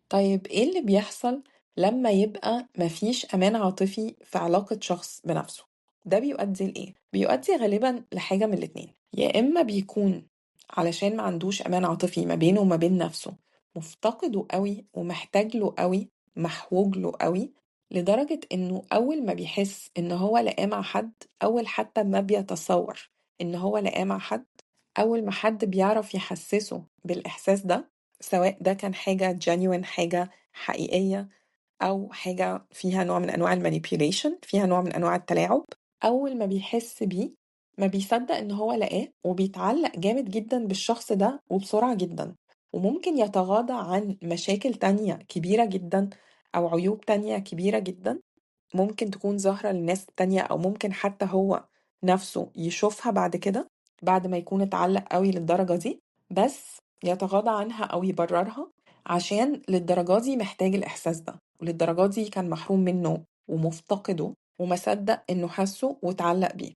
طيب ايه اللي بيحصل لما يبقى مفيش امان عاطفي في علاقة شخص بنفسه؟ ده بيؤدي لايه؟ بيؤدي غالبا لحاجة من الاتنين. يا اما بيكون علشان ما عندوش امان عاطفي ما بينه وما بين نفسه، مفتقده قوي ومحتاج له قوي، محوج له قوي، لدرجة انه اول ما بيحس ان هو لقاه مع حد، اول حتى ما بيتصور ان هو لقاه مع حد، اول ما حد بيعرف يحسسه بالاحساس ده، سواء ده كان حاجة genuine، حاجة حقيقية، أو حاجة فيها نوع من أنواع المانيبيوليشن، فيها نوع من أنواع التلاعب، أول ما بيحس بيه ما بيصدق إن هو لقاه، وبيتعلق جامد جدا بالشخص ده وبسرعة جدا، وممكن يتغاضى عن مشاكل تانية كبيرة جدا أو عيوب تانية كبيرة جدا ممكن تكون ظاهرة للناس التانية، أو ممكن حتى هو نفسه يشوفها بعد كده، بعد ما يكون اتعلق قوي للدرجة دي، بس يتغاضى عنها أو يبررها عشان للدرجة دي محتاج الإحساس ده، وللدرجة دي كان محروم منه ومفتقده وما صدق إنه حسه واتعلق بيه.